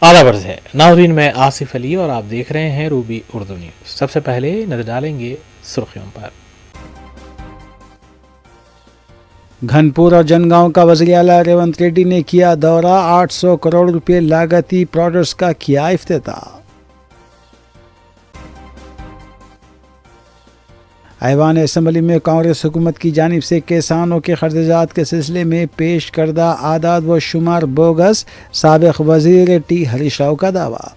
आला वर्ज है। नाज़रीन, मैं आसिफ अली और आप देख रहे हैं रूबी उर्दू न्यूज़। सबसे पहले नजर डालेंगे सुर्खियों पर। घनपुर और जनगांव का वज़ीर आला रेवंत रेड्डी ने किया दौरा। 800 करोड़ रुपए लागती प्रोजेक्ट्स का किया इफ्तिताह। ऐवान असेंबली में कांग्रेस हुकूमत की जानिब से किसानों के खर्चात के सिलसिले में पेश करदा आदाद व शुमार बोगस, साबिक़ वज़ीर टी हरीश राव का दावा।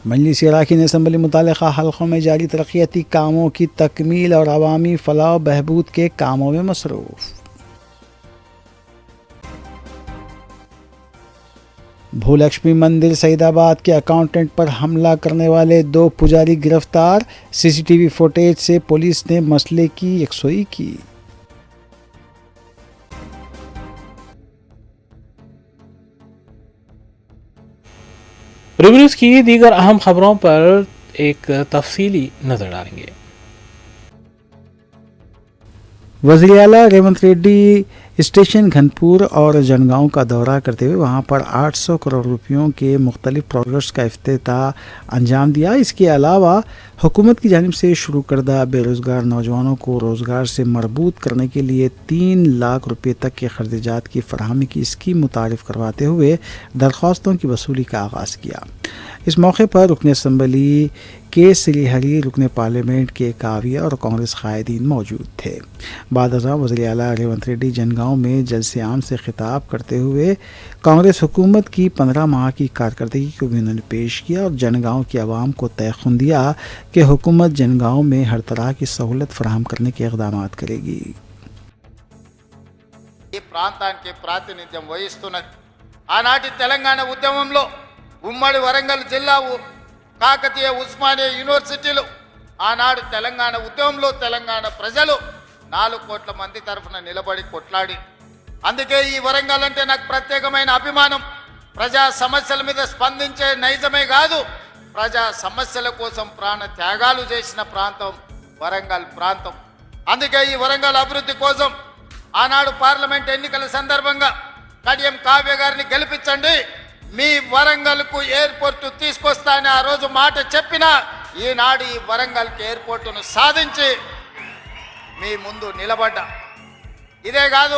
मजलिस अरकान असेंबली मुतालिका हल्कों में जारी तरक्याती कामों की तकमील और अवामी फलाह बहबूद के कामों में मसरूफ़। भूलक्ष्मी मंदिर सईदाबाद के अकाउंटेंट पर हमला करने वाले 2 पुजारी गिरफ्तार। सीसीटीवी फुटेज से पुलिस ने मसले की यकसुई की। रूबी न्यूज़ की दीगर अहम खबरों पर एक तफसीली नजर डालेंगे। वज़ीर आला रेवंत रेड्डी स्टेशन घनपुर और जनगांव का दौरा करते हुए वहां पर 800 करोड़ रुपयों के मुख्तलिफ प्रोजेक्ट्स का इफ्तिताह अंजाम दिया। इसके अलावा हुकूमत की जानिब से शुरू करदा बेरोज़गार नौजवानों को रोज़गार से मरबूत करने के लिए 3 लाख रुपये तक के खर्चात की फराहमी की स्कीम मुतारिफ करवाते हुए दरख्वास्तों की वसूली का आगाज़ किया। इस मौके पर रुकन असम्बली के श्रीहरी, रुकन पार्लियामेंट के काविया और कांग्रेस कायदीन मौजूद थे। बाद वज़ीर आला रेवंत रेड्डी जनगांव में जलसे आम से खिताब करते हुए कांग्रेस हुकूमत की 15 माह की कारकर्दगी को भी उन्होंने पेश किया और जनगांव की आवाम को तयख़ुन दिया कि हुकूमत जनगांव में हर तरह की सहूलत फराहम करने के इक़दामात करेगी। ఈ ప్రాంతానికి ప్రాతినిధ్యం వహిస్తున్నది। ఆనాటి తెలంగాణ ఉద్యమంలో ఉమ్మడి వరంగల్ జిల్లా, కాకతీయ ఉస్మానియా యూనివర్సిటీలు, ఆనాడు తెలంగాణ ఉద్యమంలో తెలంగాణ ప్రజలు 4 కోట్ల మంది తరఫున నిలబడి కొట్లాడి, అందుకే ఈ వరంగల్ అంటే నాకు ప్రత్యేకమైన అభిమానం। ప్రజా సమస్యల మీద స్పందించే నైజమే కాదు, ప్రజా సమస్యల కోసం ప్రాణ త్యాగాలు చేసిన ప్రాంతం వరంగల్ ప్రాంతం। అందుకే ఈ వరంగల్ అభివృద్ధి కోసం ఆనాడు పార్లమెంట్ ఎన్నికల సందర్భంగా కడియం కావ్య గారిని గెలిపించండి, మీ వరంగల్కు ఎయిర్పోర్ట్ తీసుకొస్తానని ఆ రోజు మాట చెప్పిన, ఈనాడు ఈ వరంగల్కి ఎయిర్పోర్టును సాధించి మీ ముందు నిలబడ్డా। ఇదే కాదు,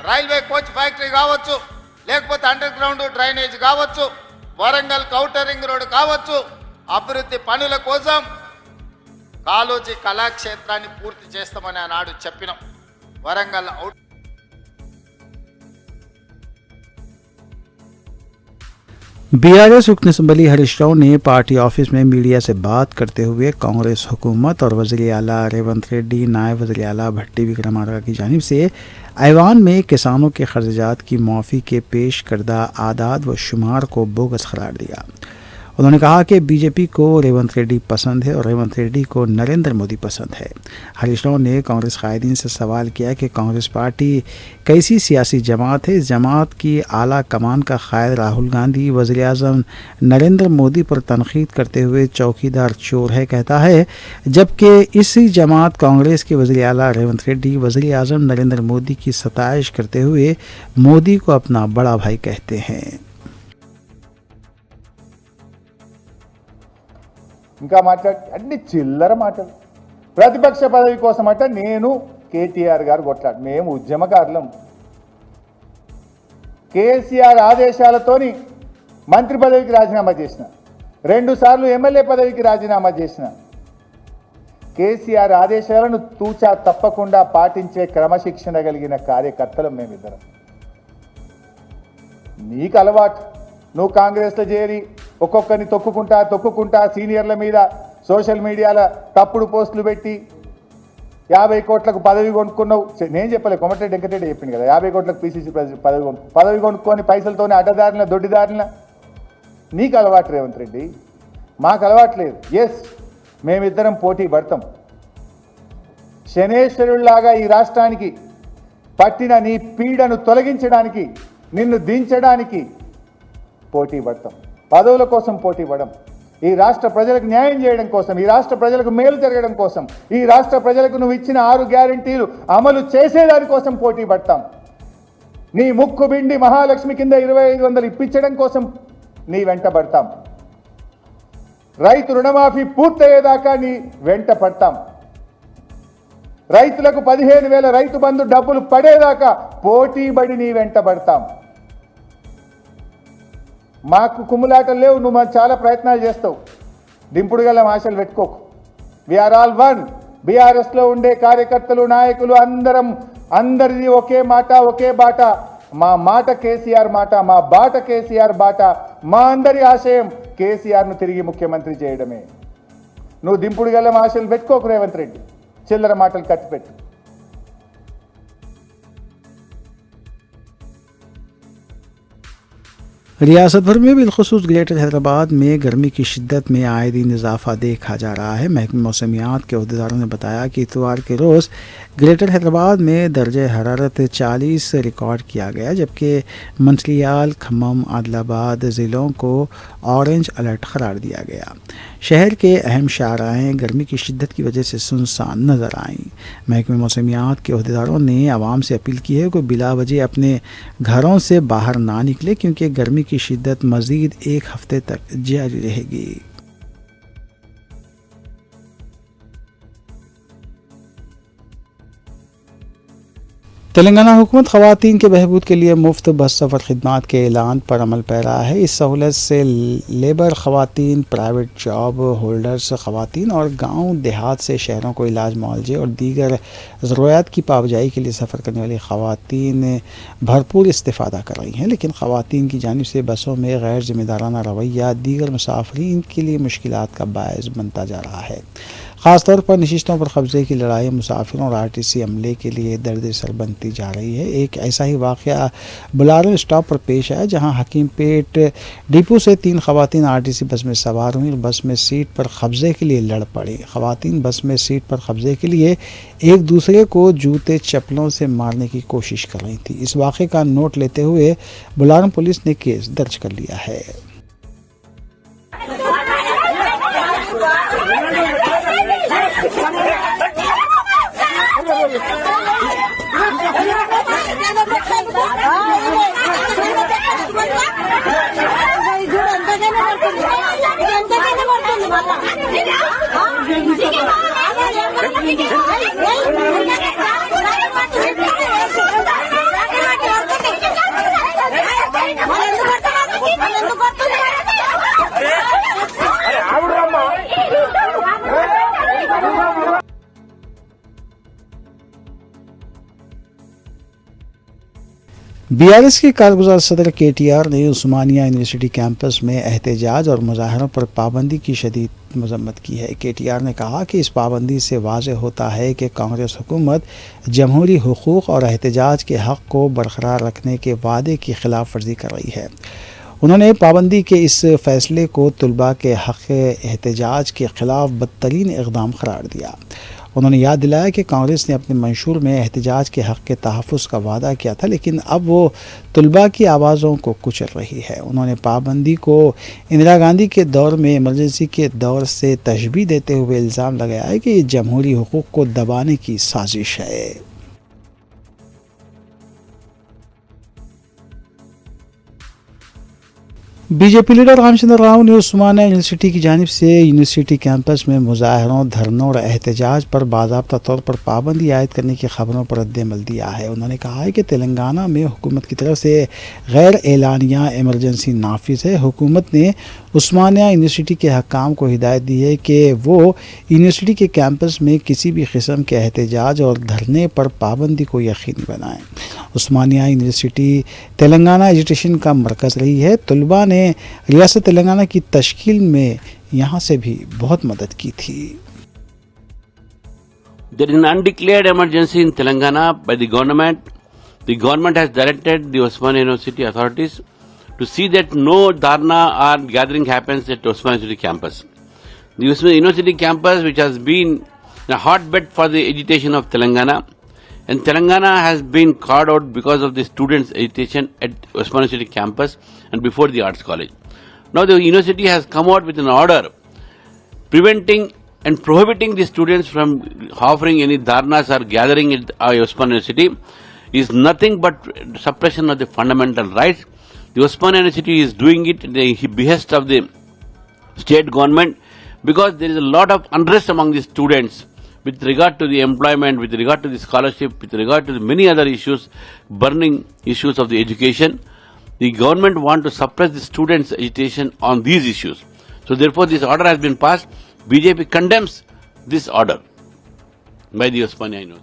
రైల్వే కోచ్ ఫ్యాక్టరీ కావచ్చు, లేకపోతే అండర్ గ్రౌండ్ డ్రైనేజ్ కావచ్చు, వరంగల్ ఔటర్ రింగ్ రోడ్ కావచ్చు, అభివృద్ధి పనుల కోసం కాళోజీ కళాక్షేత్రాన్ని పూర్తి చేస్తామని ఆనాడు చెప్పినాం। వరంగల్ बीआरएस रुकन असम्बली हरीश राव ने पार्टी ऑफिस में मीडिया से बात करते हुए कांग्रेस हुकूमत और वज़ीर आला रेवंत रेड्डी, नायब वज़ीर आला भट्टी विक्रमार्का की जानिब से ऐवान में किसानों के खर्चात की मुआफ़ी के पेश करदा आदाद व शुमार को बोगस करार दिया। उन्होंने कहा कि बीजेपी को रेवंत रेड्डी पसंद है और रेवंत रेड्डी को नरेंद्र मोदी पसंद है। हरीश राव ने कांग्रेस कायदीन से सवाल किया कि कांग्रेस पार्टी कैसी सियासी जमात है। इस जमात की आला कमान का कायद राहुल गांधी वज़ीर आज़म नरेंद्र मोदी पर तनकीद करते हुए चौकीदार चोर है कहता है, जबकि इसी जमात कांग्रेस के वज़ीर आला रेवंत रेड्डी वज़ीर आज़म नरेंद्र मोदी की सताइश करते हुए मोदी को अपना बड़ा भाई कहते हैं। ఇంకా అన్ని చిల్లర మాటలు। ప్రతిపక్ష పదవి కోసం అంటే నేను కేటీఆర్ గారు కొట్లాడు, మేము ఉద్యమకారులం। కేసీఆర్ ఆదేశాలతోని మంత్రి పదవికి రాజీనామా చేసిన, 2 సార్లు ఎమ్మెల్యే పదవికి రాజీనామా చేసిన। కేసీఆర్ ఆదేశాలను తూచా తప్పకుండా పాటించే క్రమశిక్షణ కలిగిన కార్యకర్తలం మేమిద్దరం। నీకు అలవాటు, నువ్వు కాంగ్రెస్లో చేరి ఒక్కొక్కరిని తొక్కుకుంటా సీనియర్ల మీద సోషల్ మీడియాలో తప్పుడు పోస్టులు పెట్టి 50 కోట్లకు పదవి కొనుక్కున్నావు। నేను చెప్పలే, కొమటిరెడ్డి వెంకటరెడ్డి చెప్పింది కదా, 50 కోట్లకు పీసీసీ పదవి కొనుక్కొని పైసలతోనే అడ్డదారిన దొడ్డిదారిన నీకు అలవాటు రేవంత్ రెడ్డి, మాకు అలవాటు లేదు। ఎస్, మేమిద్దరం పోటీ పడతాం। శనేశ్వరుల్లాగా ఈ రాష్ట్రానికి పట్టిన నీ పీడను తొలగించడానికి, నిన్ను దించడానికి పోటీ పడతాం। పదవుల కోసం పోటీ పడం, ఈ రాష్ట్ర ప్రజలకు న్యాయం చేయడం కోసం, ఈ రాష్ట్ర ప్రజలకు మేలు జరగడం కోసం, ఈ రాష్ట్ర ప్రజలకు నువ్వు ఇచ్చిన 6 గ్యారెంటీలు అమలు చేసేదాని కోసం పోటీ పడతాం। నీ ముక్కు బిండి మహాలక్ష్మి కింద 2500 ఇప్పించడం కోసం నీ వెంట పడతాం. రైతు రుణమాఫీ పూర్తయ్యేదాకా నీ వెంట పడతాం. రైతులకు 15,000 రైతు బంధు డబ్బులు పడేదాకా పోటీబడి నీ వెంట పడతాం. మాకు కుమ్ములాటలు లేవు, నువ్వు మాకు చాలా ప్రయత్నాలు చేస్తావు, దింపుడు గల ఆశలు పెట్టుకోకు. We are all one. బీఆర్ఎస్లో ఉండే కార్యకర్తలు నాయకులు అందరిది ఒకే మాట ఒకే బాట. మా మాట కేసీఆర్ మాట, మా బాట కేసీఆర్ బాట. మా అందరి ఆశయం కేసీఆర్ను తిరిగి ముఖ్యమంత్రి చేయడమే. నువ్వు దింపుడు గల ఆశలు పెట్టుకోకు రేవంత్ రెడ్డి, చిల్లర మాటలు కట్టిపెట్టు. रियासत भर में बिलखुसूस ग्रेटर हैदराबाद में गर्मी की शिद्दत में आए दिन इजाफा देखा जा रहा है। महकमे मौसमियात के अहदेदारों ने बताया कि इतवार के रोज़ ग्रेटर हैदराबाद में दर्जे हरारत 40 रिकॉर्ड किया गया, जबकि मंचिलियाल, खम्मम, आदिलाबाद ज़िलों को ऑरेंज अलर्ट करार दिया गया। शहर के अहम शाहराहें गर्मी की शिद्दत की वजह से सुनसान नज़र आईं। महकमे मौसमियात के अहदेदारों ने आवाम से अपील की है कि बिला वजह अपने घरों से बाहर ना निकले, क्योंकि गर्मी की शिद्दत मज़ीद 1 हफ्ते तक जारी रहेगी। तेलंगाना हुकूमत ख़वातीन के बहबूद के लिए मुफ्त बस सफ़र खिदमात के ऐलान पर अमल पैरा है। इस सहूलत से लेबर ख़वातीन, प्राइवेट जॉब होल्डर्स ख़वातीन और गांव देहात से शहरों को इलाज, मुआवजे और दीगर ज़रूरियात की पाबजाई के लिए सफ़र करने वाली ख़वातीन भरपूर इस्तेफ़ादा कर रही हैं। लेकिन ख़वातीन की जानिब से बसों में गैर ज़िम्मेदाराना रवैया दीगर मुसाफिरीन के लिए मुश्किलात का बायस बनता जा रहा है। ख़ासतौर पर नशिस्तों पर कब्ज़े की लड़ाई मुसाफिरों और RTC अमले के लिए दर्द सर बनती जा रही है। एक ऐसा ही वाक़या बुलारम स्टॉप पर पेश आया, जहां हकीमपेट डिपो से 3 ख़वातीन RTC बस में सवार हुई और बस में सीट पर कब्ज़े के लिए लड़ पड़ी। ख़वातीन बस में सीट पर कब्ज़े के लिए एक दूसरे को जूते चप्पलों से मारने की कोशिश कर रही थी। इस वाक़े का नोट लेते हुए बुलारम पुलिस ने केस दर्ज कर लिया है। BRS के कारगुजार सदर KTR ने उस्मानिया यूनिवर्सिटी कैंपस में एहतजाज और मुजाहरों पर पाबंदी की शदीद मजम्मत की है। KTR ने कहा कि इस पाबंदी से वाज़ेह होता है कि कांग्रेस हुकूमत जमहूरी हुकूक़ और एहतजाज के हक़ को बरकरार रखने के वादे की खिलाफ वर्जी कर रही है। उन्होंने पाबंदी के इस फ़ैसले को तलबा के हक़ एहतजाज के ख़िलाफ़ बदतरीन इक़दाम करार दिया। उन्होंने याद दिलाया कि कांग्रेस ने अपने मंशूर में एहतजाज के हक़ के तहफ़्फ़ुज़ का वादा किया था, लेकिन अब वो तलबा की आवाज़ों को कुचल रही है। उन्होंने पाबंदी को इंदिरा गांधी के दौर में इमरजेंसी के दौर से तशबीह देते हुए इल्ज़ाम लगाया है कि ये जमहूरी हुकूक़ को दबाने की साजिश है। बीजेपी लीडर रामचंद्र राव ने उस्मानिया यूनिवर्सिटी की जानिब से यूनिवर्सिटी कैंपस में मुजाहरों, धरनों और एहतजाज पर बाज़ाब्ता तौर पर पाबंदी आयद करने की खबरों पर रद्द-ए-अमल दिया है। उन्होंने कहा है कि तेलंगाना में हुकूमत की तरफ से गैर एलानिया इमरजेंसी नाफिज है। हुकूमत ने उस्मानिया यूनिवर्सिटी के हकाम को हिदायत दी है कि वो यूनिवर्सिटी के कैंपस में किसी भी किस्म के एहतजाज और धरने पर पाबंदी को यकीनी बनाएं। उस्मानिया यूनिवर्सिटी तेलंगाना एजुकेशन का मरकज़ रही है। तलबा ने रियासत तेलंगाना की तश्कील में यहाँ से भी बहुत मदद की थी। There is an undeclared emergency in Telangana by the government. The government has directed the Osmania University authorities to see that no dharna or gathering happens at Osmania University campus. The Osmania University campus, which has been a hotbed for the agitation of Telangana, and Telangana has been carved out because of the students' agitation at Osmania University campus and before the Arts College. Now the university has come out with an order preventing and prohibiting the students from offering any dharnas or gathering at Osmania University. is nothing but suppression of the fundamental rights. The Osmania University is doing it at the behest of the state government because there is a lot of unrest among the students with regard to the employment, with regard to the scholarship, with regard to the many other issues, burning issues of the education. The government want to suppress the students' agitation on these issues. So therefore this order has been passed. BJP condemns this order by the Osmania University.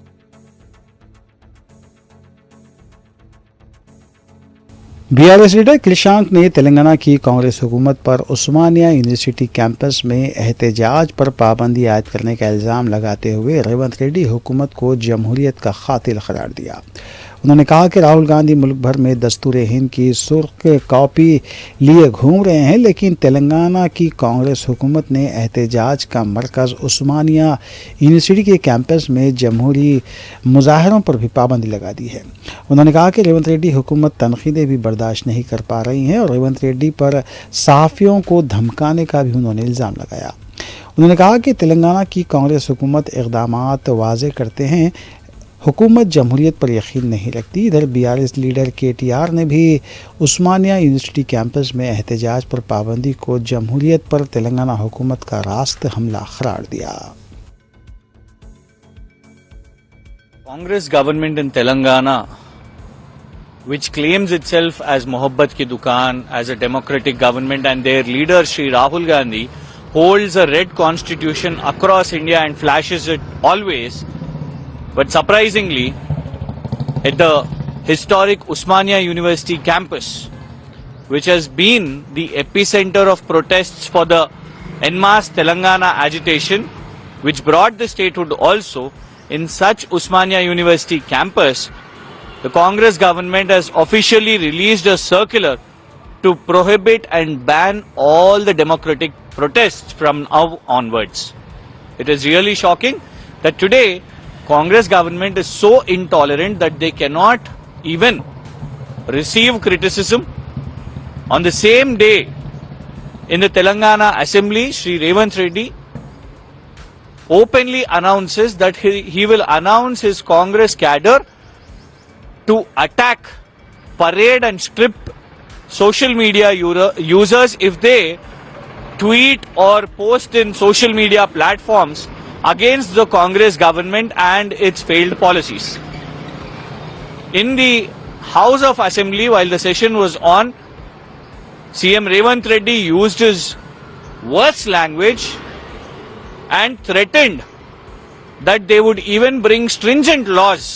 BRS leader Krishank ने तेलंगाना की कांग्रेस हुकूमत पर उस्मानिया university campus में एहतजाज पर पाबंदी आयद करने का इल्ज़ाम लगाते हुए रेवंत रेड्डी हुकूमत को जमहूरियत का कातिल करार दिया। उन्होंने कहा कि राहुल गांधी मुल्क भर में दस्तूर हिंद की सुर्ख कॉपी लिए घूम रहे हैं, लेकिन तेलंगाना की कांग्रेस हुकूमत ने एहतजाज का मरकज़ उस्मानिया यूनिवर्सिटी के कैंपस में जमहूरी मुजाहरों पर भी पाबंदी लगा दी है। उन्होंने कहा कि रेवंत रेड्डी हुकूमत तनकीदें भी बर्दाश्त नहीं कर पा रही हैं और रेवंत रेड्डी पर सहाफ़ियों को धमकाने का भी उन्होंने इल्ज़ाम लगाया। उन्होंने कहा कि तेलंगाना की कांग्रेस हुकूमत इक़दामात वाज़े करते हैं, हुकूमत जमहूरियत पर यकीन नहीं रखती। इधर बीआरएस लीडर केटीआर ने भी उस्मानिया यूनिवर्सिटी कैंपस में एहतजाज पर पाबंदी को जमहूरियत पर तेलंगाना हुकूमत का रास्त हमला करार दिया। Congress government in Telangana which claims itself as Mohabbat ki Dukaan, as a democratic government, and their leader Shri Rahul Gandhi holds a red constitution across India and flashes it always. But surprisingly, at the historic Osmania University campus, which has been the epicenter of protests for the en masse Telangana agitation, which brought the statehood also, in such Osmania University campus, the Congress government has officially released a circular to prohibit and ban all the democratic protests from now onwards. It is really shocking that today Congress government is so intolerant that they cannot even receive criticism. On the same day, in the Telangana Assembly, Shri Revanth Reddy openly announces that he will announce his Congress cadre to attack, parade and strip social media users if they tweet or post in social media platforms against the Congress government and its failed policies. In the House of Assembly, while the session was on, CM Revanth Reddy used his worst language and threatened that they would even bring stringent laws.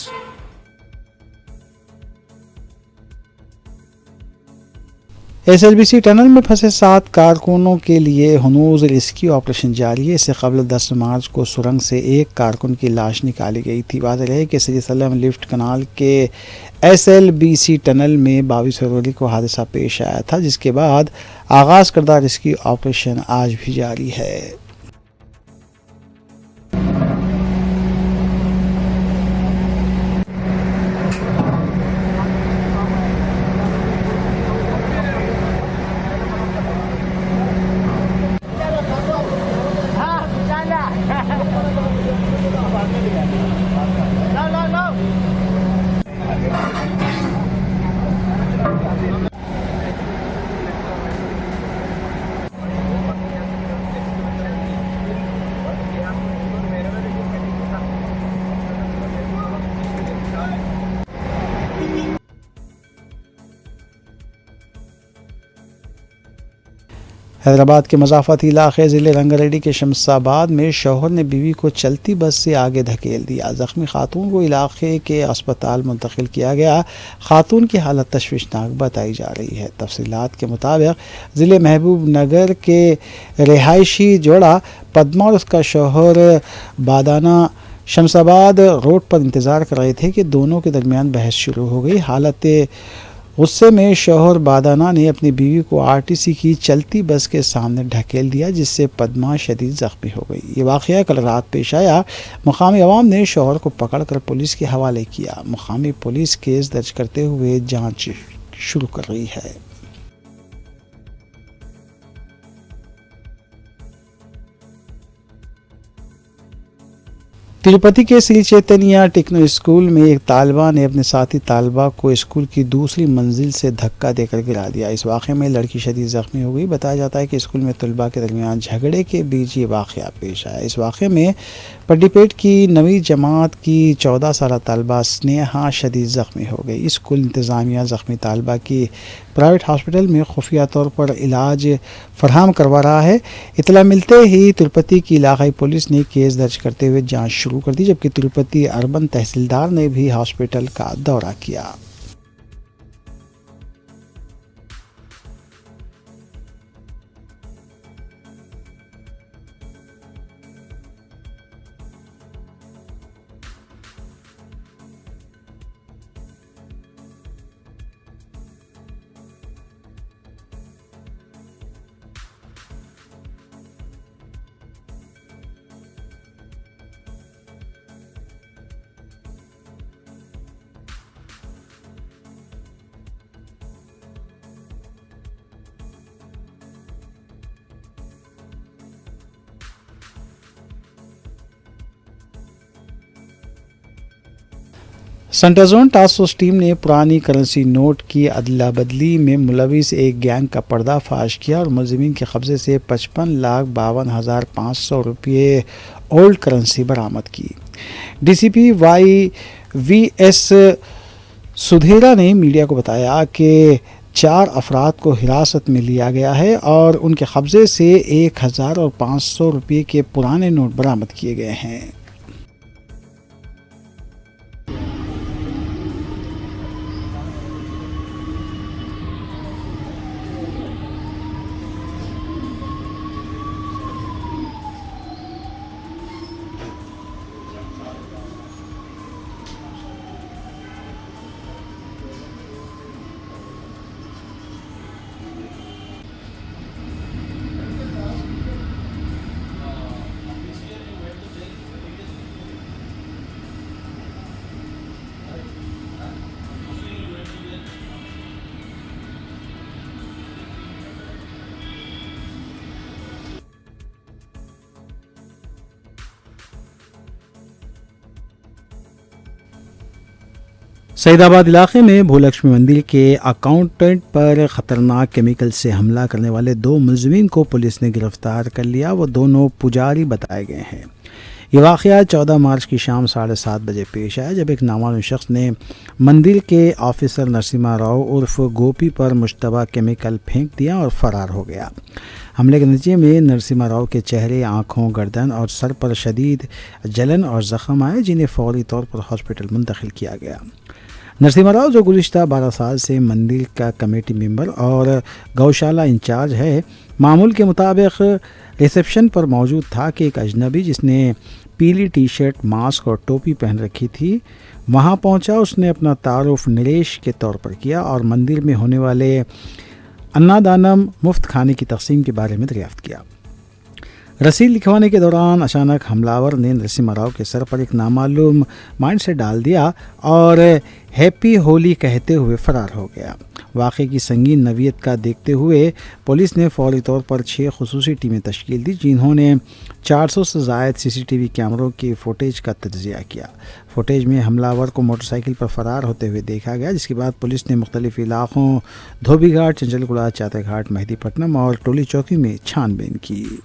SLBC tunnel में फंसे 7 कारकुनों के लिए हनूज rescue operation जारी है। इससे कबल 10 मार्च को सुरंग से एक कारकुन की लाश निकाली गई थी। वाज़ेह रहे कि सैयद सलम लिफ्ट कनाल के एसएलबीसी टनल में 22 फरवरी को हादसा पेश आया था, जिसके बाद आगाज़ करदा रेस्क्यू ऑपरेशन आज भी जारी है। हैदराबाद के मज़ाफ़ाती इलाक़े ज़िले रंगारेड्डी के शमसाबाद में शौहर ने बीवी को चलती बस से आगे धकेल दिया। ज़ख्मी खातून को इलाक़े के अस्पताल मुंतकिल किया गया। खातून की हालत तशवीशनाक बताई जा रही है। तफसीलात के मुताबिक ज़िले महबूब नगर के रिहायशी जोड़ा पद्मा और उसका शौहर बादाना शमसाबाद रोड पर इंतज़ार कर रहे थे कि दोनों के दरमियान बहस शुरू हो गई। हालत गुस्से में शौहर बादाना ने अपनी बीवी को आरटीसी की चलती बस के सामने ढकेल दिया, जिससे पद्मा शदीद ज़ख्मी हो गई। ये वाक़या कल रात पेश आया। मुकामी अवाम ने शौहर को पकड़कर पुलिस के हवाले किया। मुकामी पुलिस केस दर्ज करते हुए जांच शुरू कर रही है। तिरुपति के श्री चैतन्य टेक्नो स्कूल में एक तालिबा ने अपने साथी तालिबा को स्कूल की दूसरी मंजिल से धक्का देकर गिरा दिया। इस वाक़े में लड़की शदीद ज़ख्मी हो गई। बताया जाता है कि स्कूल में तलबा के दरमियान झगड़े के बीच ये वाक़या पेश आया। इस वाक़े में पड्डीपेट की 9वीं जमात की 14 साला तालिबा स्नेहा शदीद ज़ख्मी हो गई। स्कूल इंतज़ामिया ज़ख्मी तालिबा की प्राइवेट हॉस्पिटल में खुफिया तौर पर इलाज फराहम करवा रहा है। इतला मिलते ही तिरुपति की इलाकाई पुलिस ने केस दर्ज करते हुए जांच शुरू कर दी, जबकि तिरुपति अर्बन तहसीलदार ने भी हॉस्पिटल का दौरा किया। सेंट्रल टास्क फोर्स टीम ने पुरानी करेंसी नोट की अदला बदली में मुलविस एक गैंग का पर्दाफाश किया और मुलजिमीन के कब्जे से 55,52,500 रुपये ओल्ड करेंसी बरामद की। डीसीपी YVS सुधेरा ने मीडिया को बताया कि 4 अफराद को हिरासत में लिया गया है और उनके कब्जे से 1,000 और 500 रुपये के पुराने नोट बरामद किए गए हैं। सईदाबाद इलाके में भूलक्ष्मी मंदिर के अकाउंटेंट पर ख़तरनाक केमिकल से हमला करने वाले 2 मुलजिमीन को पुलिस ने गिरफ्तार कर लिया। वो दोनों पुजारी बताए गए हैं। ये वाक़या 14 मार्च की शाम 7:30 बजे पेश आया, जब एक नामालूम शख्स ने मंदिर के ऑफिसर नरसिम्हा राव उर्फ गोपी पर मुश्तबा केमिकल फेंक दिया और फ़रार हो गया। हमले के नतीजे में नरसिम्हा राव के चेहरे, आँखों, गर्दन और सर पर शदीद जलन और ज़ख्म आए, जिन्हें फ़ौरी तौर पर हॉस्पिटल मुंतकिल किया गया। नरसिम्हा राव, जो गुज़िश्ता 12 साल से मंदिर का कमेटी मेंबर और गौशाला इंचार्ज है, मामूल के मुताबिक रिसेप्शन पर मौजूद था कि एक अजनबी जिसने पीली टी-शर्ट, मास्क और टोपी पहन रखी थी वहां पहुंचा। उसने अपना तारुफ नरेश के तौर पर किया और मंदिर में होने वाले अन्नादानम मुफ्त खाने की तकसीम के बारे में दरियाफ्त किया। रसीद लिखवाने के दौरान अचानक हमलावर ने नरसिम्हा राव के सर पर एक नामालूम माइंड से डाल दिया और हैप्पी होली कहते हुए फ़रार हो गया। वाक़े की संगीन नवीयत का देखते हुए पुलिस ने फौरी तौर पर 6 खुसूसी टीमें तश्कील दी, जिन्होंने 400 से ज़ायद CCTV कैमरों की फुटेज का तज्ज़िया किया। फुटेज में हमलावर को मोटरसाइकिल पर फ़रार होते हुए देखा गया, जिसके बाद पुलिस ने मुख्तलिफ़ इलाक़ों धोबी घाट, चंचलगुड़ा, चाते घाट, मेहदीपट्टनम और टोली चौकी में छानबीन की।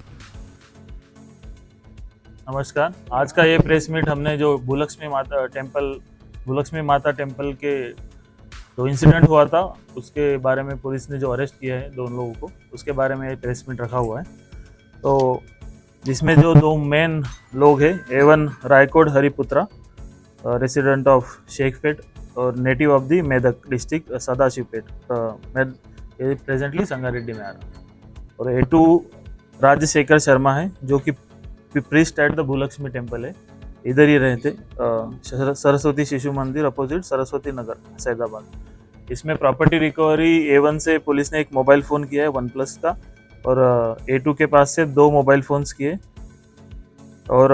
नमस्कार। आज का ये प्रेस मीट हमने जो भूलक्ष्मी माता टेम्पल के जो इंसिडेंट हुआ था उसके बारे में पुलिस ने जो अरेस्ट किया है 2 लोगों को, उसके बारे में ये प्रेस मीट रखा हुआ है। तो जिसमें जो 2 मेन लोग हैं, A1 Raikod Hariputra, resident of Shaikpet और native of the Medak district Sadashivpet, ये प्रेजेंटली संगारेड्डी में आ रहा। और A2 राजशेखर शर्मा है, जो कि प्रीस्ट एट द भूलक्ष्मी टेम्पल है, इधर ही रहते, सरस्वती शिशु मंदिर अपोजिट सरस्वती नगर सैदाबाद। इसमें प्रॉपर्टी रिकवरी A1 से पुलिस ने एक मोबाइल फ़ोन किया है OnePlus का, और A2 के पास से 2 मोबाइल फ़ोन्स किए, और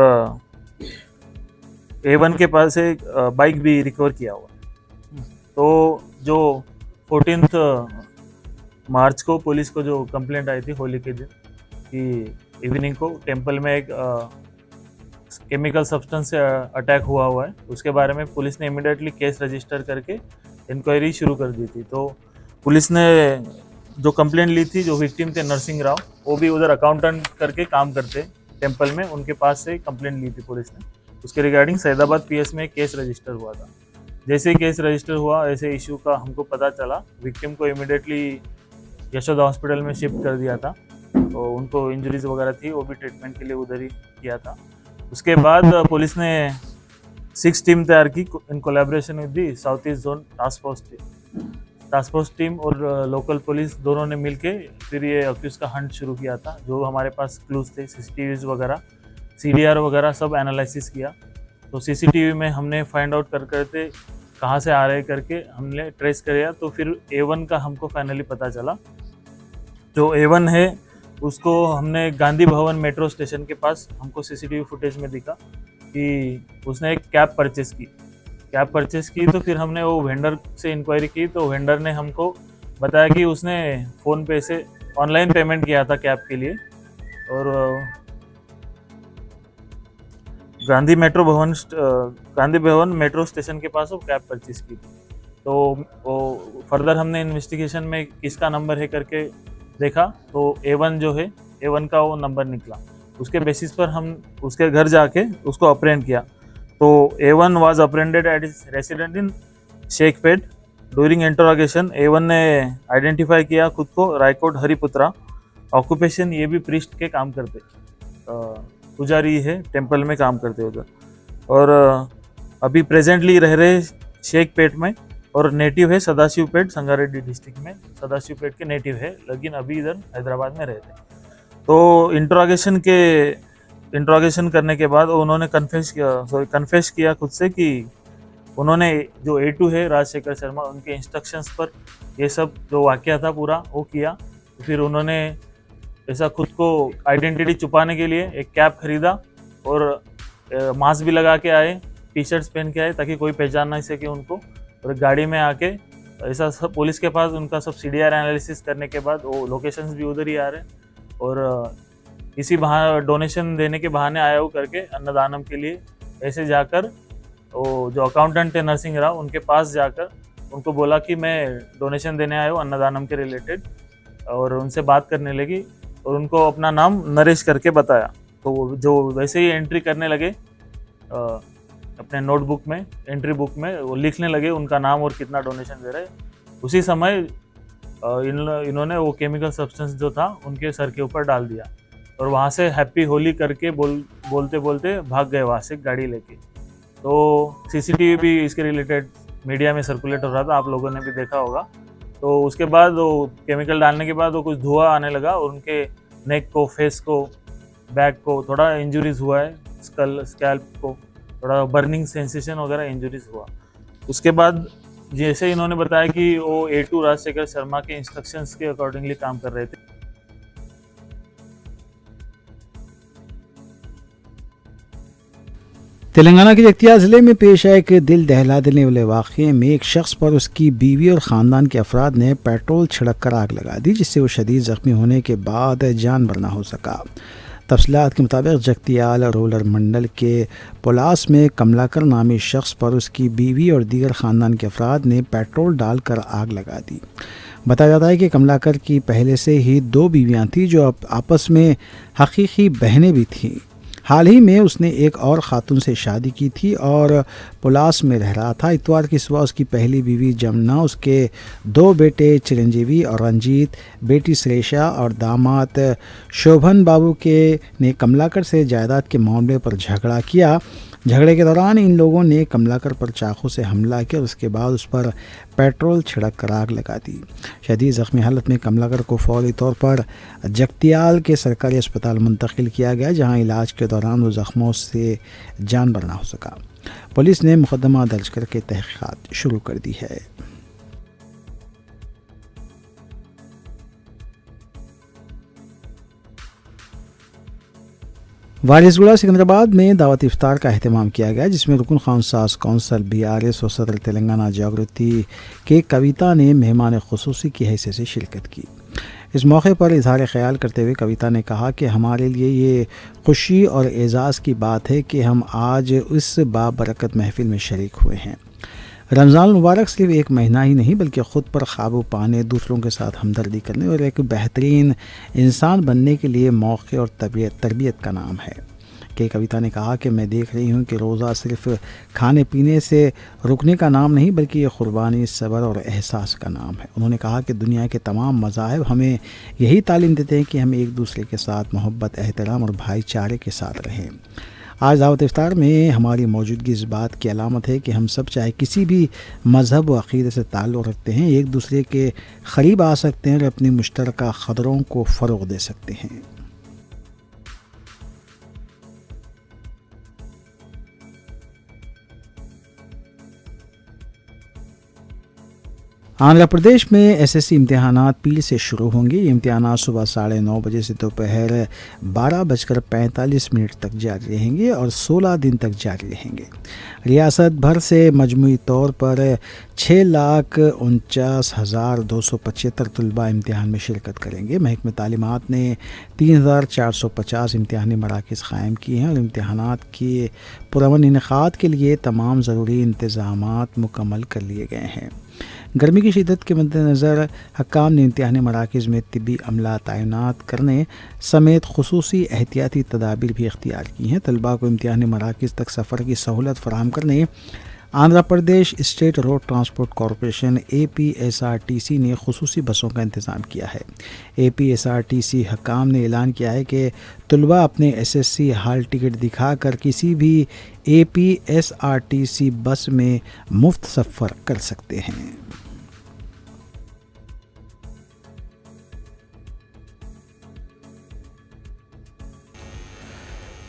A1 के पास से बाइक भी रिकवर किया हुआ। तो जो 14 मार्च को पुलिस को जो कंप्लेंट आई थी होली के दिन कि इवनिंग को टेम्पल में एक केमिकल सब्सटेंस से अटैक हुआ है। उसके बारे में पुलिस ने इमिडिएटली केस रजिस्टर करके इंक्वायरी शुरू कर दी थी। तो पुलिस ने जो कंप्लेंट ली थी, जो विक्टिम थे नरसिंह राव, वो भी उधर अकाउंटेंट करके काम करते टेम्पल में, उनके पास से कंप्लेंट ली थी पुलिस ने। उसके रिगार्डिंग सैदाबाद पीएस में केस रजिस्टर हुआ था। जैसे ही केस रजिस्टर हुआ, ऐसे इशू का हमको पता चला, विक्टिम को इमिडिएटली यशोदा हॉस्पिटल में शिफ्ट कर दिया था। तो उनको इंजरीज वगैरह थी, वो भी ट्रीटमेंट के लिए उधर ही किया था। उसके बाद पुलिस ने 6 टीम तैयार की in collaboration with the south east zone task force team और लोकल पुलिस दोनों ने मिलके फिर ये अक्यूज का हंट शुरू किया था। जो हमारे पास क्लूज थे, सीसीटीवीज वगैरह, सीडीआर वगैरह सब एनालिसिस किया। तो सीसीटीवी में हमने फाइंड आउट करते कहाँ से आ रहे करके हमने ट्रेस किया। तो फिर A1 का हमको फाइनली पता चला। जो A1 है उसको हमने गांधी भवन मेट्रो स्टेशन के पास हमको सीसीटीवी फुटेज में दिखा कि उसने एक कैब परचेस की। तो फिर हमने वो वेंडर से इंक्वायरी की। तो वेंडर ने हमको बताया कि उसने फ़ोन पे से ऑनलाइन पेमेंट किया था कैब के लिए, और गांधी भवन मेट्रो स्टेशन के पास वो कैब परचेस की। तो वो फर्दर हमने इन्वेस्टिगेशन में किसका नंबर है करके देखा, तो A1 जो है, A1 का वो नंबर निकला। उसके बेसिस पर हम उसके घर जाके उसको अप्रेंड किया। तो A1 was अप्रेंडेड at his resident in Shaikpet. During interrogation A1 ने आइडेंटिफाई किया खुद को रायकोट हरिपुत्रा। ऑक्यूपेशन ये भी प्रीस्ट के काम करते, पुजारी है, टेम्पल में काम करते उधर, और अभी प्रेजेंटली रह रहे शेखपेट में, और नेटिव है सदाशिवपेट, संगारेड्डी डिस्ट्रिक्ट में सदाशिवपेट के नेटिव है, लेकिन अभी इधर हैदराबाद में रहते। तो इंट्रोगेशन करने के बाद उन्होंने कन्फेस किया खुद से कि उन्होंने जो A2 है राजशेखर शर्मा, उनके इंस्ट्रक्शंस पर ये सब जो वाकया था पूरा वो किया। फिर उन्होंने ऐसा खुद को आइडेंटिटी छुपाने के लिए एक कैब खरीदा और मास्क भी लगा के आए, टी-शर्ट्स पहन के आए ताकि कोई पहचान नहीं सके उनको। और गाड़ी में आके ऐसा सब पुलिस के पास उनका सब CDR एनालिसिस करने के बाद वो लोकेशंस भी उधर ही आ रहे, और इसी बहाने डोनेशन देने के बहाने आया हो करके अन्नदानम के लिए ऐसे जाकर वो जो अकाउंटेंट थे नरसिंह राव, उनके पास जाकर उनको बोला कि मैं डोनेशन देने आया हूँ अन्नदानम के रिलेटेड, और उनसे बात करने लगी और उनको अपना नाम नरेश करके बताया। तो वो जो वैसे ही एंट्री करने लगे अपने नोटबुक में, एंट्री बुक में वो लिखने लगे उनका नाम और कितना डोनेशन दे रहे। उसी समय इन्होंने वो केमिकल सब्सटेंस जो था उनके सर के ऊपर डाल दिया, और वहाँ से हैप्पी होली करके बोलते बोलते भाग गए वहाँ से गाड़ी लेके। तो CCTV भी इसके रिलेटेड मीडिया में सर्कुलेट हो रहा था, आप लोगों ने भी देखा होगा। तो उसके बाद वो केमिकल डालने के बाद वो कुछ धुआं आने लगा, और उनके नेक को, फेस को, बैक को थोड़ा इंजुरीज हुआ है, स्कैल्प को थोड़ा बर्निंग सेंसेशन वगैरह इंजुरीज हुआ। उसके बाद जैसे इन्होंने बताया कि वो A2 राजशेखर शर्मा के इंस्ट्रक्शंस के अकॉर्डिंगली काम कर रहे थे। तेलंगाना के जगतिया ज़िले में पेश आए एक दिल दहला देने वाले वाक़ये में एक शख्स पर उसकी बीवी और ख़ानदान के अफराद ने पेट्रोल छिड़क कर आग लगा दी, जिससे वो शदीद ज़ख्मी होने के बाद जान बरना हो सका। तफसीलात के मुताबिक जगतियाल रूरल मंडल के पुलास में कमलाकर नामी शख्स पर उसकी बीवी और दीगर ख़ानदान के अफराद ने पेट्रोल डालकर आग लगा दी। बताया जाता है कि कमलाकर की पहले से ही 2 बीवियाँ थीं जो आपस में हकीकी बहनें भी थीं। हाल ही में उसने एक और ख़ातून से शादी की थी और पुलास में रह रहा था। इतवार की सुबह उसकी पहली बीवी जमुना, उसके 2 बेटे चिरंजीवी और रंजीत, बेटी सुरेशा और दामाद शोभन बाबू ने कमलाकर से जायदाद के मामले पर झगड़ा किया। झगड़े के दौरान इन लोगों ने कमलाकर पर चाकू से हमला किया और उसके बाद उस पर पेट्रोल छिड़क कर आग लगा दी। शदीद ज़ख्मी हालत में कमलाकर को फौरी तौर पर जगतियाल के सरकारी अस्पताल मुंतकिल किया गया, जहां इलाज के दौरान वो ज़ख्मों से जान बरना हो सका। पुलिस ने मुकदमा दर्ज करके तहक़ीक़ात शुरू कर दी है। वारिसगुड़ा सिकंदराबाद में दावत इफ्तार का अहतमाम किया गया, जिसमें रुकन खानसाज कौंसल BRS और सदर तेलंगाना जागृति के कविता ने मेहमान खुसूसी की हैसियत से शिरकत की। इस मौके पर इजहार ख्याल करते हुए कविता ने कहा कि हमारे लिए ये खुशी और एज़ाज़ की बात है कि हम आज इस बाबरकत महफिल में शरीक हुए हैं। रमज़ान मुबारक सिर्फ एक महीना ही नहीं बल्कि ख़ुद पर काबू पाने, दूसरों के साथ हमदर्दी करने और एक बेहतरीन इंसान बनने के लिए मौके और तरबियत का नाम है। कि कविता ने कहा कि मैं देख रही हूँ कि रोज़ा सिर्फ खाने पीने से रुकने का नाम नहीं बल्कि ये क़ुरबानी, सब्र और एहसास का नाम है। उन्होंने कहा कि दुनिया के तमाम मज़ाहिब हमें यही तालीम देते हैं कि हम एक दूसरे के साथ मोहब्बत, एहतराम और भाईचारे के साथ रहें। आज दावत इफ्तार में हमारी मौजूदगी इस बात की अलामत है कि हम सब चाहे किसी भी मज़हब व अक़ीदे से ताल्लुक़ रखते हैं, एक दूसरे के क़रीब आ सकते हैं और अपनी मुश्तरका क़दरों को फ़रोग़ दे सकते हैं। आंध्र प्रदेश में एसएससी इम्तहानात पीर से शुरू होंगे। ये इम्तहानात सुबह 9:30 बजे से दोपहर 12:45 तक जारी रहेंगे और 16 दिन तक जारी रहेंगे। रियासत भर से मजमूई तौर पर 6,49,275 तलबा इम्तहान में शिरकत करेंगे। महकमे तालीमात ने 3,450 इम्तहानी मराकज़ क़ायम किए हैं और इम्तहानात के पुरअमन इनेक़ाद के लिए तमाम ज़रूरी इंतज़ामात मुकम्मल कर लिए गए हैं। गर्मी की शिद्दत के मद्देनज़र हक्काम ने इम्तिहानी मराकज़ में तिब्बी अमला तैनात करने समेत खुसूसी एहतियाती तदाबीर भी इख्तियार की हैं। तलबा को इम्तिहानी मराकज़ तक सफ़र की सहूलत फराहम करने Andhra Pradesh state road transport corporation APSRTC ने खुसूसी बसों का इंतज़ाम किया है। APSRTC हक्काम ने ऐलान किया है कि तलबा अपने SSC हाल टिकट दिखाकर किसी भी APSRTC बस में मुफ्त सफ़र कर सकते हैं।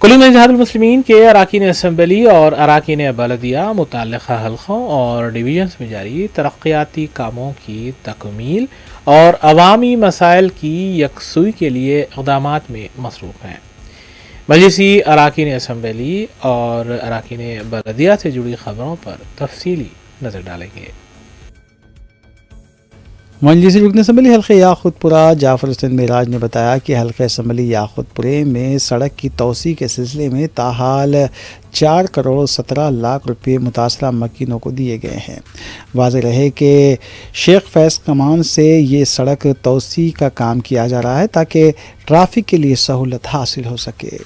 कुल्लू में इत्तेहादुल मुस्लिमीन के अराकीन असम्बली और अराकीन बलदिया मुतल्लिक़ा हल्क़ों और डिवीज़न्स में जारी तरक्याती कामों की तकमील और अवामी मसाइल की यकसुई के लिए इक़दामात में मसरूफ़ हैं। मजलिसी अराकीन असम्बली और अराकीन बलदिया से जुड़ी ख़बरों पर तफसीली नज़र डालेंगे। मजलिसी रुकन असम्बली हल्के याक़ूतपुरा जाफ़र हुसैन मेराज ने बताया कि हल्के असम्बली याक़ूतपुरे में सड़क की तोसी के सिलसिले में ताहाल 4,17,00,000 रुपये मुतासरा मकीनों को दिए गए हैं। वाज़ेह रहे कि शेख फैज़ कमान से ये सड़क तोसी का काम किया जा रहा है ताकि ट्रैफिक के लिए सहूलत हासिल हो सके।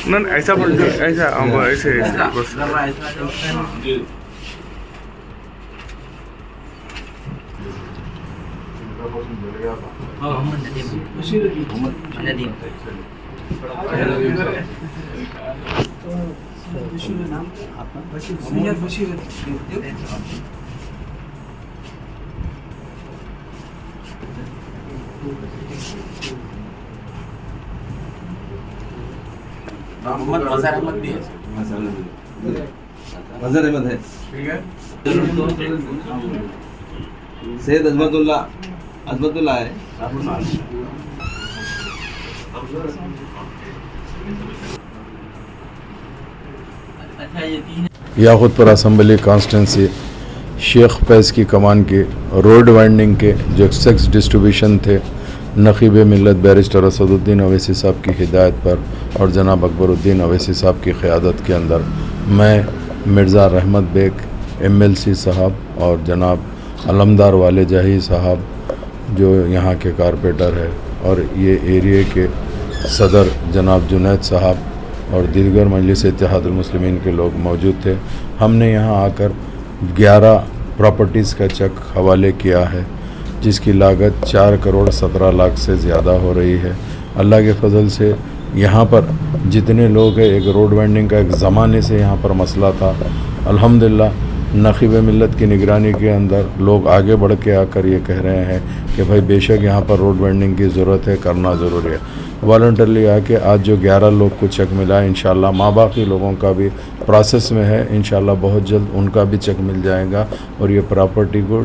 मज़हर अहमद भी है, मज़हर अहमद है, ठीक है। सैयद अज़मतुल्लाह है। याक़ूतपुरा असम्बली कॉन्स्टिट्यूंसी शेख फैज़ की कमान के रोड वाइंडिंग के जो सेक्स डिस्ट्रीब्यूशन थे नक़ीब मिल्लत बैरिस्टर असदुद्दीन अवैसी साहब की हिदायत पर और जनाब अकबरुद्दीन अवैसी साहब की क़यादत के अंदर मैं मिर्ज़ा रहमत बेग MLC साहब और जनाब अलमदार वाले जाही साहब जो यहाँ के कारपोरेटर है और ये एरिए के सदर जनाब जुनैद साहब और दीगर मजलिस इत्तेहादुल मुस्लिमीन के लोग मौजूद थे। हमने यहाँ आकर 11 प्रॉपर्टीज़ का चेक हवाले किया है जिसकी लागत 4,17,00,000 से ज़्यादा हो रही है। अल्लाह के फजल से यहाँ पर जितने लोग हैं, एक रोड वाइंडिंग का एक ज़माने से यहाँ पर मसला था, अल्हम्दुलिल्लाह नक़ीब मिल्लत की निगरानी के अंदर लोग आगे बढ़ के आकर ये कह रहे हैं कि भाई बेशक यहाँ पर रोड वाइंडिंग की ज़रूरत है, करना ज़रूरी है। वॉलंटरली आके आज जो 11 लोग को चेक मिला है, इंशाल्लाह माँ बाकी लोगों का भी प्रोसेस में है, इंशाल्लाह बहुत जल्द उनका भी चेक मिल जाएगा और ये प्रॉपर्टी को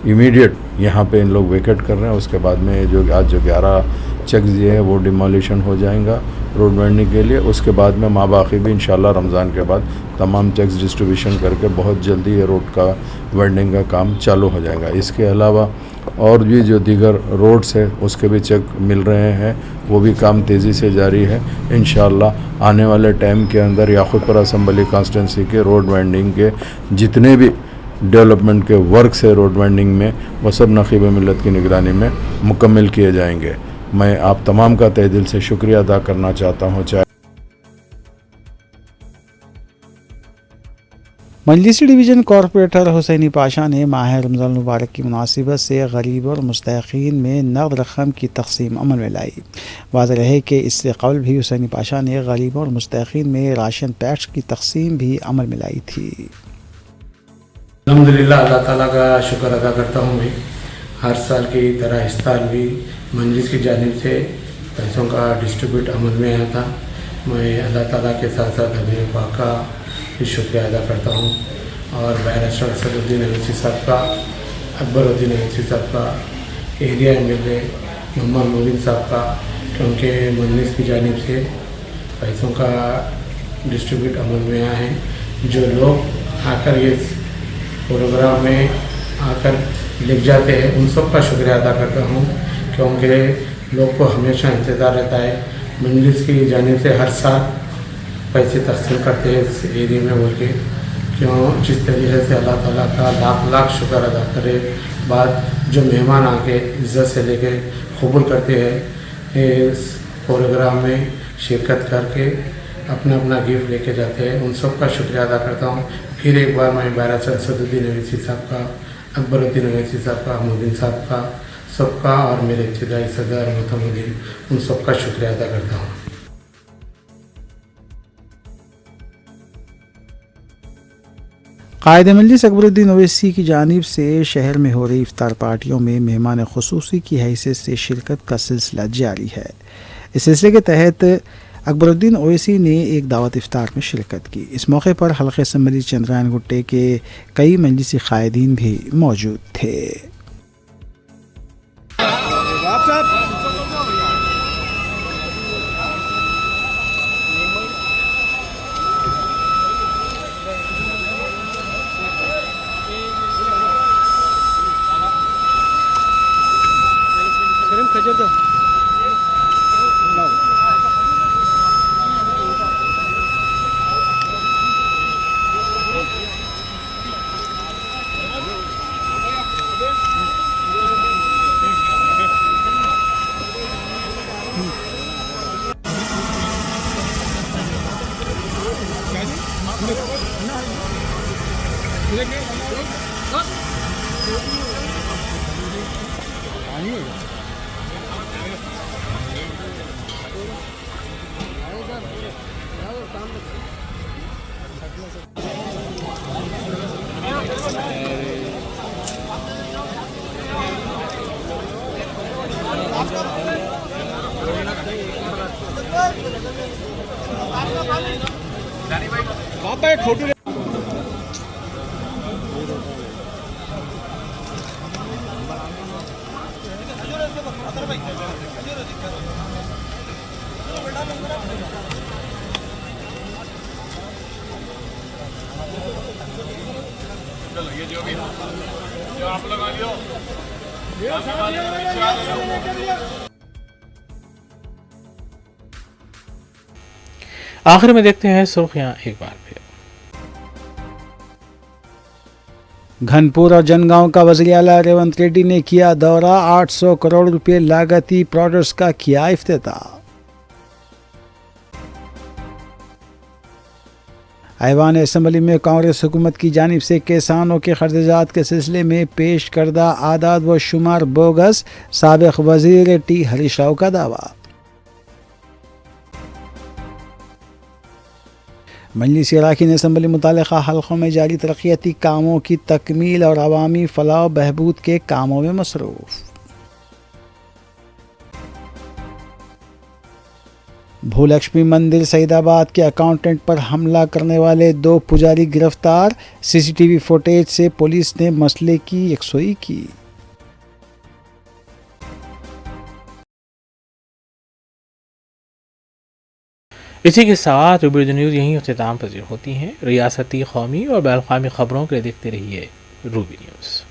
इमीडिएट यहाँ पे इन लोग वेकेट कर रहे हैं। उसके बाद में जो आज जो 11 चेक दिए हैं वो डिमोलिशन हो जाएगा रोड वाइंडिंग के लिए। उसके बाद में माँ बाकी भी इंशाल्लाह रमज़ान के बाद तमाम चेक्स डिस्ट्रीब्यूशन करके बहुत जल्दी ये रोड का वाइंडिंग का काम चालू हो जाएगा। इसके अलावा और भी जो दीगर रोड्स है उसके भी चेक मिल रहे हैं, वो भी काम तेज़ी से जारी है। इंशाल्लाह आने वाले टाइम के अंदर याकूबपुर असम्बली कॉन्स्टिट्यूंसी के रोड वाइंडिंग के जितने भी डेवलपमेंट के वर्क्स है रोड वाइंडिंग में, वो सब नक़ीब मिल्लत की निगरानी में मुकम्मल किए जाएंगे। मैं आप तमाम का तहे दिल से शुक्रिया अदा करना चाहता हूँ। चाहे मजलिसी डिवीज़न कॉरपोरेटर हुसैनी पाशा ने माह रमज़ान मुबारक की मुनासिबत से गरीब और मुस्तहिक़ीन में नक़द रक़म की तक़सीम अमल में लाई। वाज़ेह रहे कि इससे कबल भी हुसैनी पाशा ने गरीबों और मुस्तहिक़ीन में राशन पैक्स की तक़सीम भी अमल में लाई थी। अल्हम्दुलिल्लाह, अल्लाह ताला का शुक्र अदा करता हूँ। मैं हर साल की तरह इस साल भी मंजिस की जानिब से पैसों का डिस्ट्रीब्यूट अमल में आया था। मैं अल्लाह ताला के साथ साथ हबीब पाक का भी शुक्रिया अदा करता हूँ और बैरिस्टर असदुद्दीन अवैसी साहब का, अकबरुद्दीन अवैसी साहब का, एरिया MLA मोहम्मद मोबिन साहब का, क्योंकि मंजिस की जानिब से पैसों का डिस्ट्रीब्यूट अमल में आया है। जो लोग आकर ये प्रोग्राम में आकर लिख जाते हैं उन सब का शुक्रिया अदा करता हूँ, क्योंकि लोग को हमेशा इंतज़ार रहता है। मंजिस की जानिब से हर साल पैसे तकसीम करते हैं इस एरिया में बोल के, क्यों जिस तरीके से अल्लाह ताला का लाख लाख शुक्र अदा करे। बाद जो मेहमान आके इज़्ज़त से लेके कबूल करते हैं इस प्रोग्राम में शिरकत करके अपना अपना गिफ्ट लेके जाते हैं, उन सब का शुक्रिया अदा करता हूँ। फिर एक बार मैं बैरिस्टर असदुद्दीन अवैसी साहब का, अकबरुद्दीन अवैसी साहब का, मोबिन साहब का, सबका और मेरे इब्तिदाई सदर मुतमुद्दीन उन सब का शुक्रिया अदा करता हूँ। कायद मजलिस अकबरुद्दीन ओवैसी की जानिब से शहर में हो रही इफ्तार पार्टियों में मेहमान खुसूसी की हैसियत से शिरकत का सिलसिला जारी है। इस सिलसिले के तहत अकबरुद्दीन ओवैसी ने एक दावत इफ्तार में शिरकत की। इस मौके पर हल्के असम्बली चंद्रायन गुट्टे के कई मजलिसी कायदीन भी मौजूद थे। आखिर में देखते हैं सुर्खियां एक बार फिर। घनपुर और जनगांव का वज़ीर आला रेवंत रेड्डी ने किया दौरा। 800 करोड़ रुपए लागती प्रोजेक्ट्स का किया इफ्तिताह। ऐवान असम्बली में कांग्रेस हुकूमत की जानिब से किसानों के खर्चात के सिलसिले में पेश करदा आदाद व शुमार बोगस, साबिक़ वज़ीर टी हरीश राव का दावा। मजलिस अरकान असम्बली मुतालिका हल्कों में जारी तरक्याती कामों की तकमील और अवामी फलाह बहबूद के कामों में मसरूफ़। भूलक्ष्मी मंदिर सईदाबाद के अकाउंटेंट पर हमला करने वाले 2 पुजारी गिरफ्तार। CCTV फुटेज से पुलिस ने मसले की यकसुई की। इसी के साथ रूबी न्यूज़ यहीं अख्ताम पजीर होती हैं। रियासती, कौमी और बैनुल-अक़वामी खबरों के लिए देखते रहिए रूबी न्यूज़।